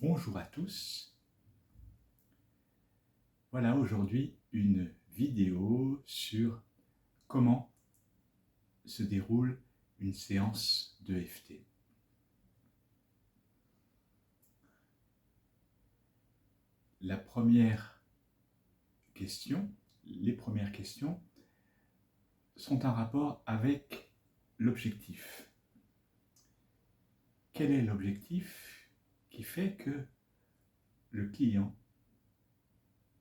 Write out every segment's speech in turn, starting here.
Bonjour à tous. Voilà aujourd'hui une vidéo sur comment se déroule une séance de d'EFT. La première question, les premières questions sont en rapport avec l'objectif. Quel est l'objectif qui fait que le client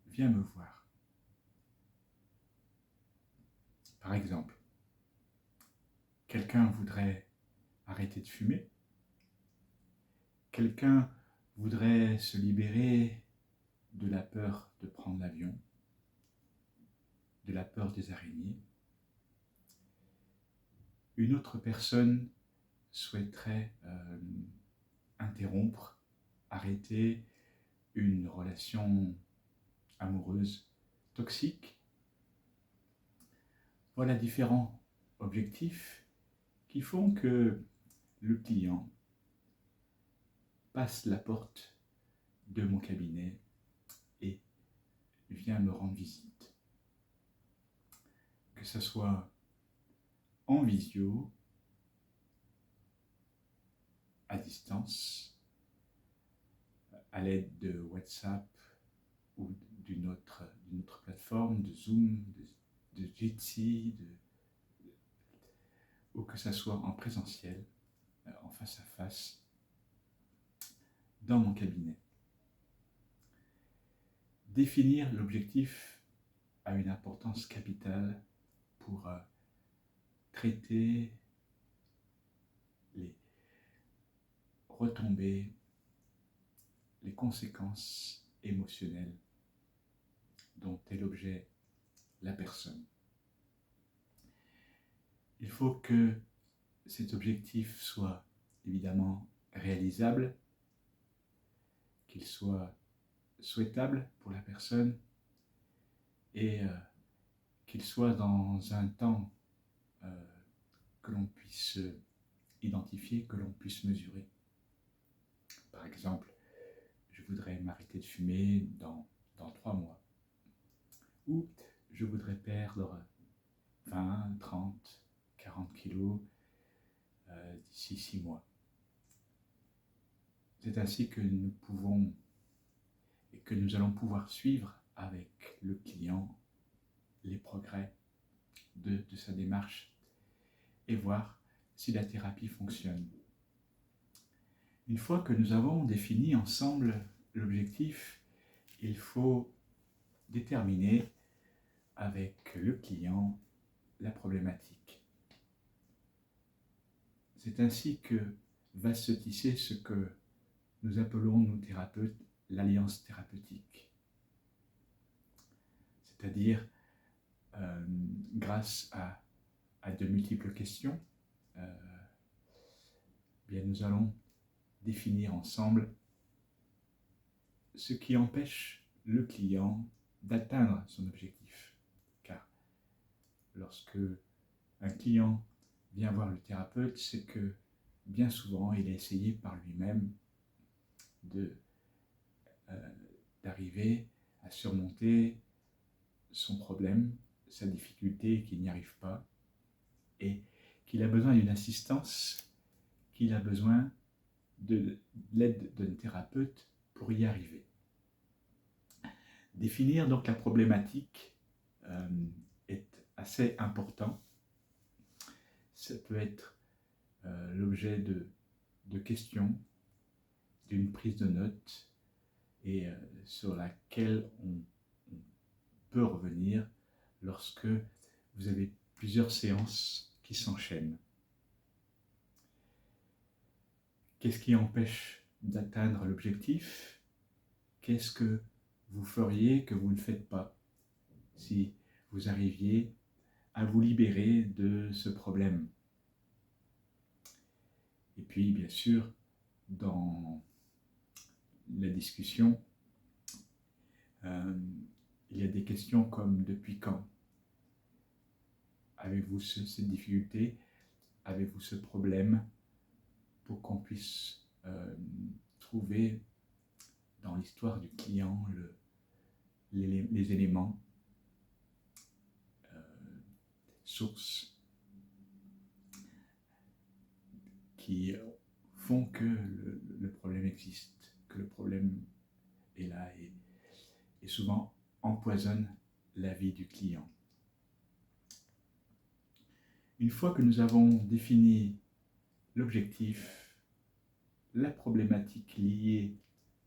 vient me voir? Par exemple, quelqu'un voudrait arrêter de fumer, quelqu'un voudrait se libérer de la peur de prendre l'avion, de la peur des araignées. Une autre personne souhaiterait interrompre, arrêter une relation amoureuse toxique. Voilà différents objectifs qui font que le client passe la porte de mon cabinet et vient me rendre visite. Que ce soit en visio, à distance, à l'aide de WhatsApp ou d'une autre plateforme, de Zoom, de Jitsi, ou que ce soit en présentiel, en face à face, dans mon cabinet. Définir l'objectif a une importance capitale pour traiter les retombées, les conséquences émotionnelles dont est l'objet la personne. Il faut que cet objectif soit évidemment réalisable, qu'il soit souhaitable pour la personne et qu'il soit dans un temps que l'on puisse identifier, que l'on puisse mesurer. Par exemple, je voudrais m'arrêter de fumer dans 3 mois. Ou je voudrais perdre 20, 30, 40 kilos d'ici 6 mois. C'est ainsi que nous pouvons et que nous allons pouvoir suivre avec le client les progrès de sa démarche et voir si la thérapie fonctionne. Une fois que nous avons défini ensemble l'objectif, il faut déterminer avec le client la problématique. C'est ainsi que va se tisser ce que nous appelons, nous thérapeutes, l'alliance thérapeutique. C'est-à-dire, grâce à de multiples questions, bien nous allons définir ensemble ce qui empêche le client d'atteindre son objectif. Car lorsque un client vient voir le thérapeute, c'est que bien souvent il a essayé par lui-même d'arriver à surmonter son problème, sa difficulté, qu'il n'y arrive pas, et qu'il a besoin d'une assistance, qu'il a besoin de l'aide d'un thérapeute pour y arriver. Définir donc la problématique est assez important. Ça peut être l'objet de questions, d'une prise de notes et sur laquelle on peut revenir lorsque vous avez plusieurs séances qui s'enchaînent. Qu'est-ce qui empêche d'atteindre l'objectif? Qu'est-ce que vous feriez que vous ne faites pas si vous arriviez à vous libérer de ce problème? Et puis, bien sûr, dans la discussion, il y a des questions comme depuis quand? Avez-vous cette difficulté? Avez-vous ce problème? Pour qu'on puisse trouver l'histoire du client les éléments, sources, qui font que le problème existe, que le problème est là et souvent empoisonne la vie du client. Une fois que nous avons défini l'objectif, la problématique liée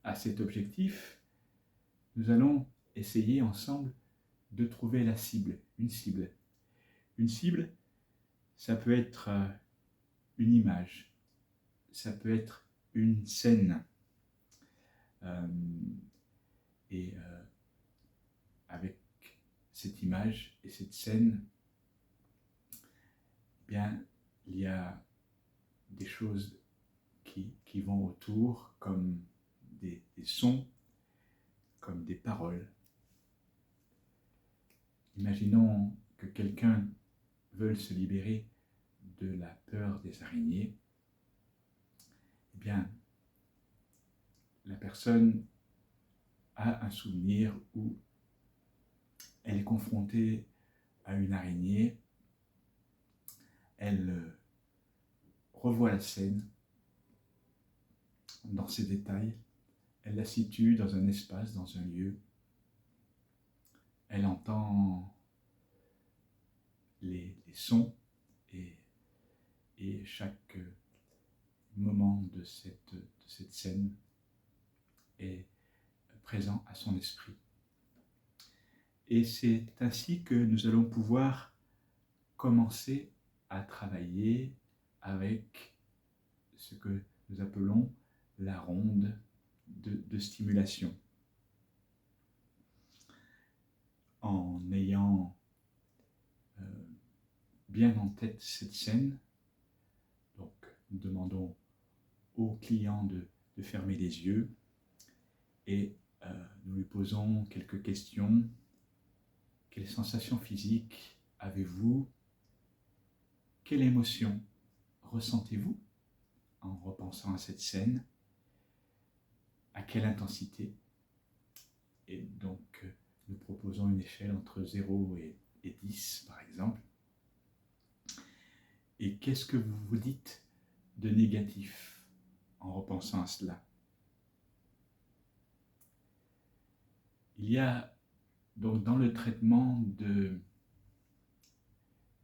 à cet objectif, nous allons essayer ensemble de trouver la cible, une cible. Une cible, ça peut être une image, ça peut être une scène. Et avec cette image et cette scène, eh bien, il y a des choses qui vont autour, comme des sons, comme des paroles. Imaginons que quelqu'un veuille se libérer de la peur des araignées. Eh bien, la personne a un souvenir où elle est confrontée à une araignée, elle revoit la scène dans ses détails, elle la situe dans un espace, dans un lieu, elle entend les sons et chaque moment de cette scène est présent à son esprit. Et c'est ainsi que nous allons pouvoir commencer à travailler avec ce que nous appelons la ronde de stimulation. En ayant bien en tête cette scène, donc nous demandons au client de fermer les yeux et nous lui posons quelques questions. Quelles sensations physiques avez-vous? Quelle émotion ressentez-vous en repensant à cette scène? À quelle intensité? Et donc, nous proposons une échelle entre 0 et 10, par exemple. Et qu'est-ce que vous vous dites de négatif en repensant à cela? Il y a donc dans le traitement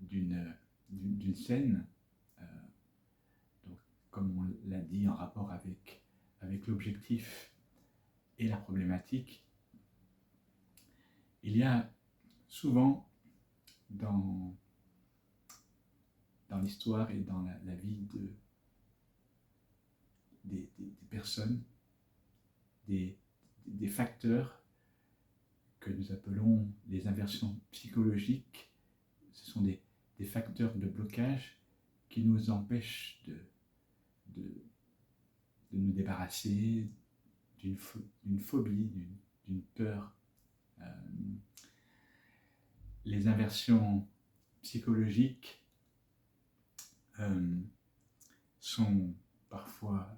d'une scène, donc, comme on l'a dit, en rapport avec l'objectif et la problématique, il y a souvent dans l'histoire et dans la vie des personnes des facteurs que nous appelons les inversions psychologiques. Ce sont des facteurs de blocage qui nous empêchent de nous débarrasser d'une phobie, d'une peur. Les inversions psychologiques sont parfois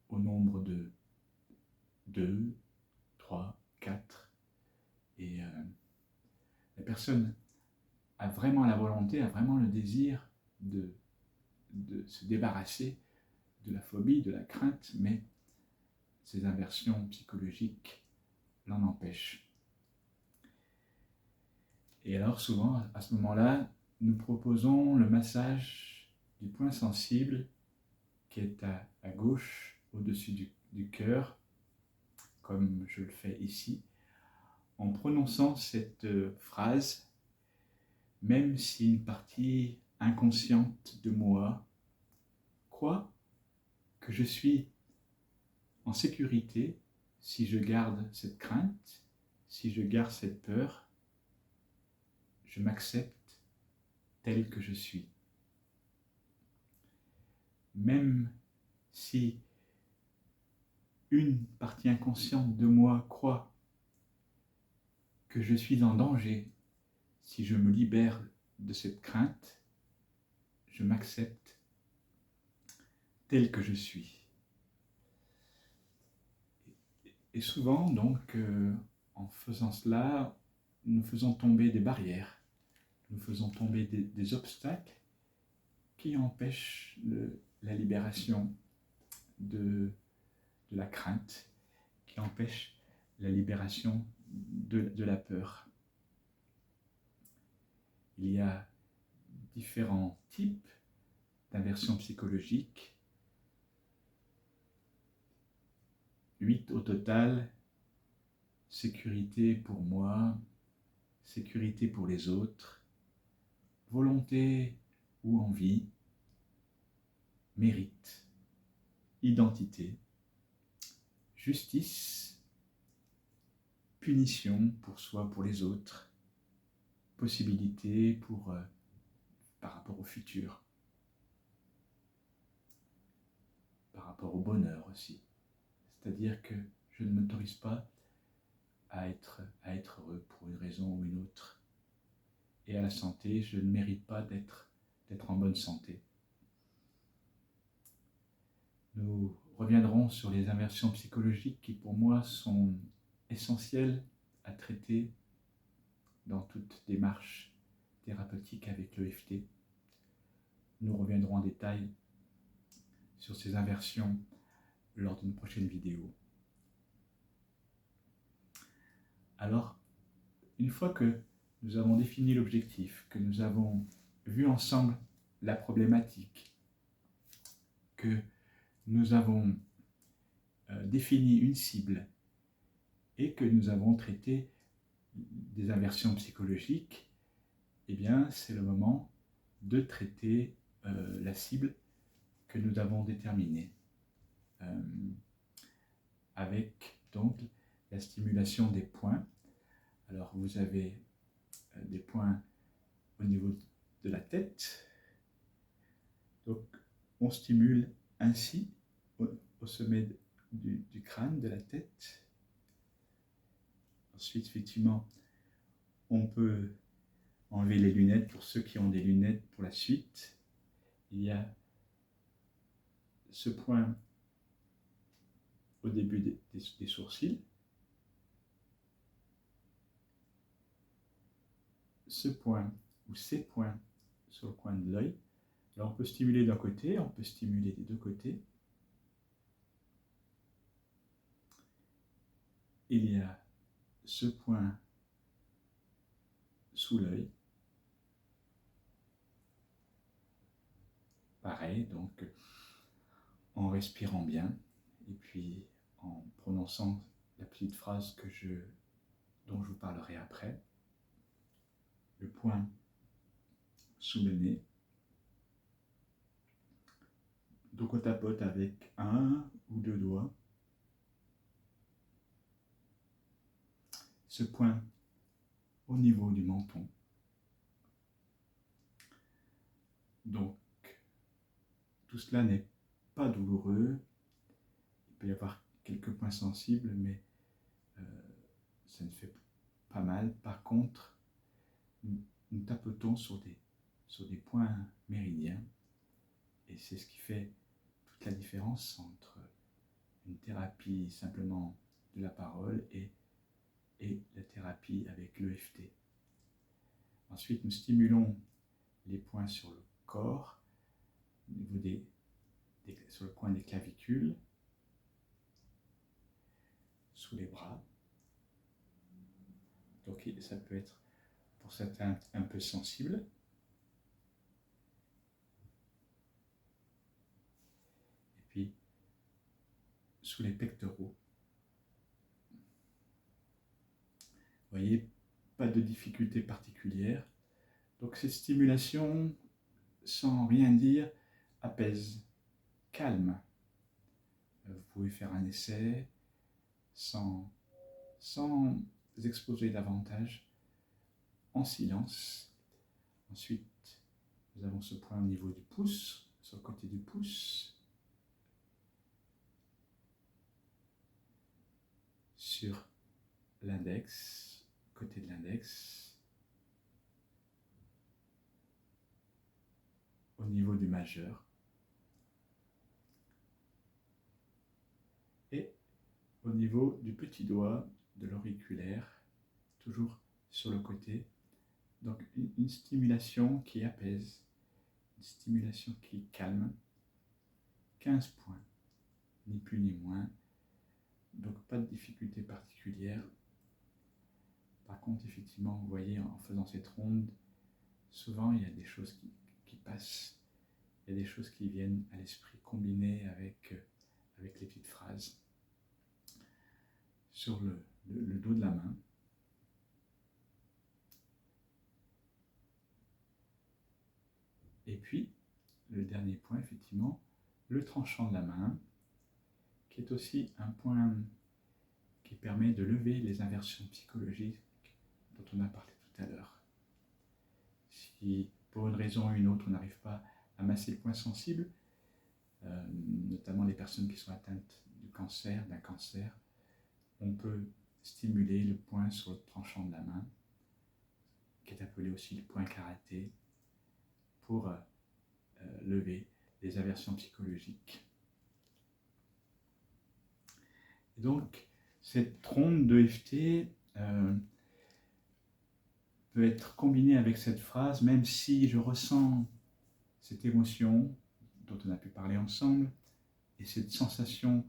au nombre de 2, 3, 4, et la personne a vraiment la volonté, a vraiment le désir de se débarrasser de la phobie, de la crainte, mais ces inversions psychologiques l'en empêchent. Et alors souvent, à ce moment-là, nous proposons le massage du point sensible qui est à gauche, au-dessus du cœur, comme je le fais ici, en prononçant cette phrase, même si une partie inconsciente de moi croit que je suis en sécurité si je garde cette crainte, si je garde cette peur, je m'accepte tel que je suis. Même si une partie inconsciente de moi croit que je suis en danger si je me libère de cette crainte, je m'accepte tel que je suis. Et souvent, donc, en faisant cela, nous faisons tomber des barrières, nous faisons tomber des obstacles qui empêchent la libération de la crainte, qui empêchent la libération de la peur. Il y a différents types d'inversions psychologiques, 8 au total: sécurité pour moi, sécurité pour les autres, volonté ou envie, mérite, identité, justice, punition pour soi, pour les autres, possibilité par rapport au futur, par rapport au bonheur aussi. C'est-à-dire que je ne m'autorise pas à être heureux pour une raison ou une autre. Et à la santé, je ne mérite pas d'être en bonne santé. Nous reviendrons sur les inversions psychologiques qui, pour moi, sont essentielles à traiter dans toute démarche thérapeutique avec l'EFT. Nous reviendrons en détail sur ces inversions lors d'une prochaine vidéo. Alors, une fois que nous avons défini l'objectif, que nous avons vu ensemble la problématique, que nous avons défini une cible et que nous avons traité des inversions psychologiques, eh bien, c'est le moment de traiter la cible que nous avons déterminée, avec donc la stimulation des points. Alors, vous avez des points au niveau de la tête. Donc, on stimule ainsi au sommet du crâne, de la tête. Ensuite, effectivement, on peut enlever les lunettes pour ceux qui ont des lunettes pour la suite. Il y a ce point au début des sourcils, ce point ou ces points sur le coin de l'œil. Alors on peut stimuler d'un côté, on peut stimuler des deux côtés. Il y a ce point sous l'œil. Pareil, donc en respirant bien et puis en prononçant la petite phrase dont je vous parlerai après. Le point sous le nez. Donc on tapote avec un ou deux doigts. Ce point au niveau du menton. Donc tout cela n'est pas douloureux. Il peut y avoir quelques points sensibles, mais ça ne fait pas mal. Par contre, nous tapotons sur des points méridiens, et c'est ce qui fait toute la différence entre une thérapie simplement de la parole et la thérapie avec l'EFT. Ensuite, nous stimulons les points sur le corps, au niveau sur le coin des clavicules, sous les bras. Donc ça peut être pour certains un peu sensible. Et puis sous les pectoraux. Vous voyez, pas de difficulté particulière. Donc cette stimulation, sans rien dire, apaise, calme. Vous pouvez faire un essai sans exposer davantage, en silence. Ensuite, nous avons ce point au niveau du pouce, sur le côté du pouce, sur l'index, côté de l'index, au niveau du majeur et au niveau du petit doigt, de l'auriculaire, toujours sur le côté. Donc une stimulation qui apaise, une stimulation qui calme. 15 points, ni plus ni moins. Donc pas de difficulté particulière. Par contre, effectivement, vous voyez, en faisant cette ronde, souvent il y a des choses qui passent, il y a des choses qui viennent à l'esprit combinées avec les petites phrases. Sur le dos de la main. Et puis, le dernier point, effectivement, le tranchant de la main, qui est aussi un point qui permet de lever les inversions psychologiques dont on a parlé tout à l'heure. Si pour une raison ou une autre on n'arrive pas à masser le point sensible, notamment les personnes qui sont atteintes d'un cancer, on peut stimuler le point sur le tranchant de la main, qui est appelé aussi le point karaté, pour lever les aversions psychologiques. Et donc, cette ronde d'EFT peut être combinée avec cette phrase, même si je ressens cette émotion dont on a pu parler ensemble, et cette sensation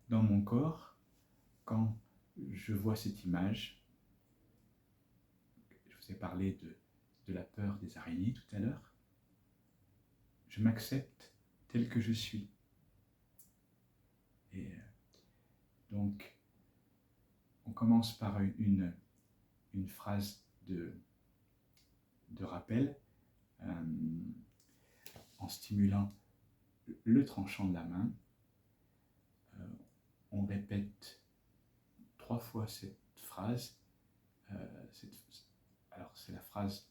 dans mon corps, quand je vois cette image. Je vous ai parlé de la peur des araignées tout à l'heure. Je m'accepte tel que je suis. Et donc, on commence par une phrase de rappel, en stimulant le tranchant de la main. On répète 3 fois cette phrase. Alors, c'est la phrase,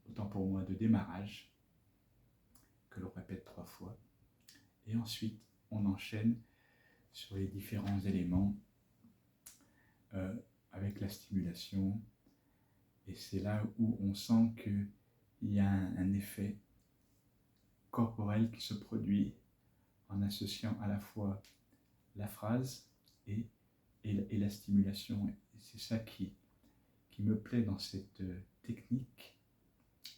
autant pour moi, de démarrage, que l'on répète 3 fois. Et ensuite, on enchaîne sur les différents éléments avec la stimulation. Et c'est là où on sent qu'il y a un effet corporel qui se produit en associant à la fois la phrase et la stimulation. Et c'est ça qui me plaît dans cette technique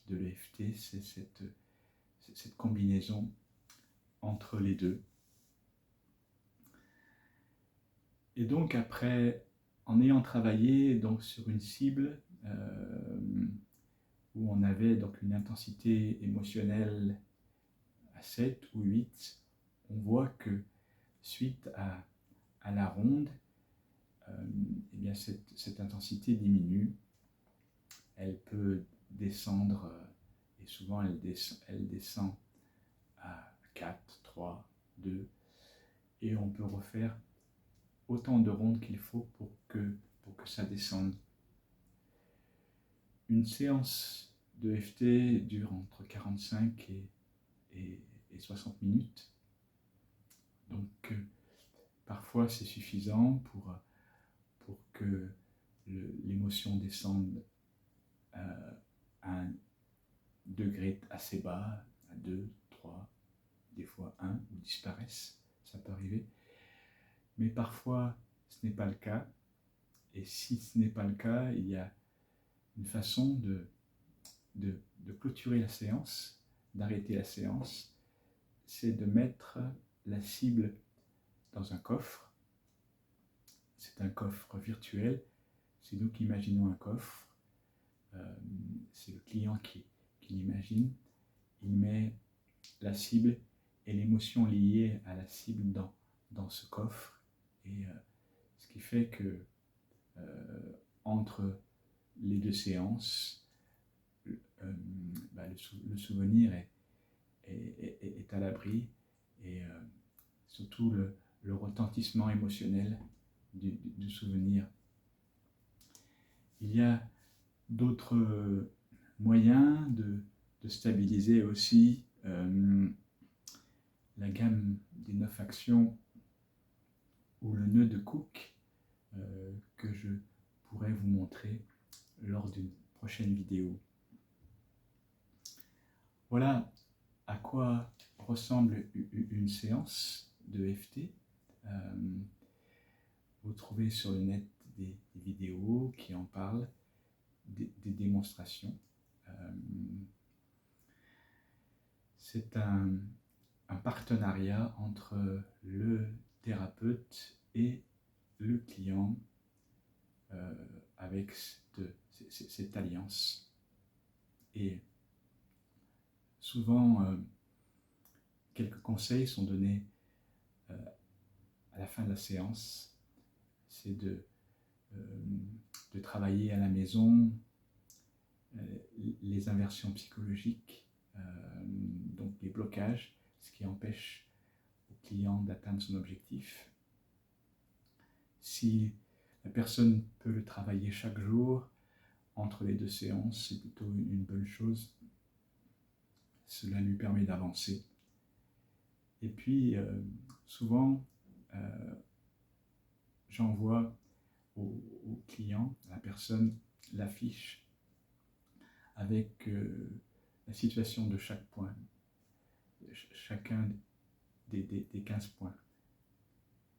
de l'EFT, c'est cette combinaison entre les deux. Et donc après, en ayant travaillé donc sur une cible où on avait donc une intensité émotionnelle à 7 ou 8, on voit que suite à la ronde, eh bien cette intensité diminue. Elle peut descendre, et souvent elle descend à 4, 3, 2, et on peut refaire autant de rondes qu'il faut pour que ça descende. Une séance de FT dure entre 45 et 60 minutes. Donc parfois c'est suffisant pour que l'émotion descende à un degré assez bas, à 2, 3, des fois 1, ou disparaissent, ça peut arriver. Mais parfois ce n'est pas le cas. Et si ce n'est pas le cas, il y a une façon de clôturer la séance, d'arrêter la séance, c'est de mettre la cible dans un coffre. C'est un coffre virtuel, c'est nous qui imaginons un coffre, c'est le client qui l'imagine, il met la cible et l'émotion liée à la cible dans ce coffre, et ce qui fait que entre les deux séances, le souvenir est à l'abri, et surtout le retentissement émotionnel du souvenir. Il y a d'autres moyens de stabiliser aussi la gamme des 9 actions ou le nœud de Cook que je pourrais vous montrer lors d'une prochaine vidéo. Voilà à quoi ressemble une séance de FT. Vous trouvez sur le net des vidéos qui en parlent, des démonstrations. C'est un partenariat entre le thérapeute et le client avec cette alliance. Et souvent, quelques conseils sont donnés à la fin de la séance. C'est de travailler à la maison les inversions psychologiques, donc les blocages, ce qui empêche au client d'atteindre son objectif. Si la personne peut le travailler chaque jour, entre les deux séances, c'est plutôt une bonne chose. Cela lui permet d'avancer. Et puis, souvent, j'envoie au client, à la personne, la fiche avec la situation de chaque point, chacun des 15 points.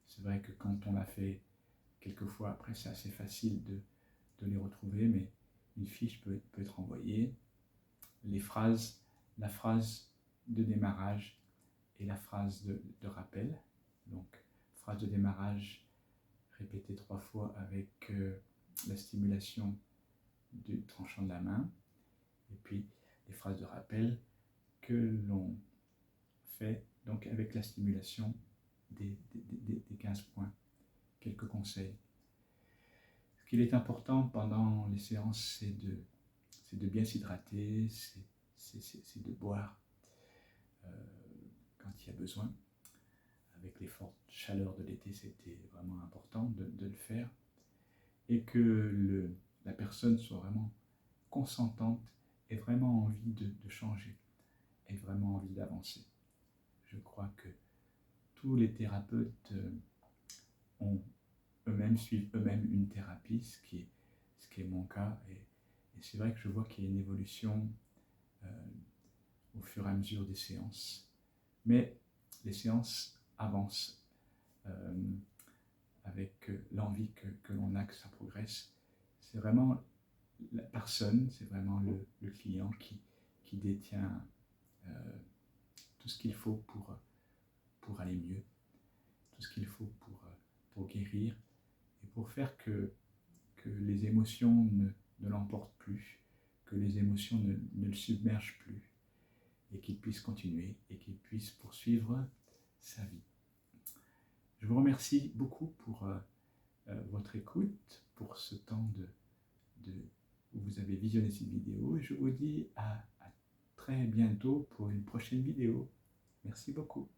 C'est vrai que quand on l'a fait quelquefois, après c'est assez facile de les retrouver, mais une fiche peut être envoyée. Les phrases, la phrase de démarrage et la phrase de rappel. Donc, phrase de démarrage répétée 3 fois avec la stimulation du tranchant de la main. Et puis, les phrases de rappel que l'on fait donc avec la stimulation des 15 points. Quelques conseils. Ce qu'il est important pendant les séances, c'est de bien s'hydrater, c'est de boire quand il y a besoin. Avec les fortes chaleurs de l'été, c'était vraiment important de le faire. Et que la personne soit vraiment consentante, ait vraiment envie de changer, ait vraiment envie d'avancer. Je crois que tous les thérapeutes suivent eux-mêmes une thérapie, ce qui est mon cas. Et c'est vrai que je vois qu'il y a une évolution au fur et à mesure des séances. Mais les séances avancent avec l'envie que l'on a que ça progresse. C'est vraiment la personne, c'est vraiment le client qui détient tout ce qu'il faut pour aller mieux, tout ce qu'il faut pour guérir et pour faire que les émotions ne l'emportent plus, que les émotions ne le submergent plus et qu'il puisse continuer et qu'il puisse poursuivre sa vie. Je vous remercie beaucoup pour votre écoute, pour ce temps où vous avez visionné cette vidéo et je vous dis à très bientôt pour une prochaine vidéo. Merci beaucoup.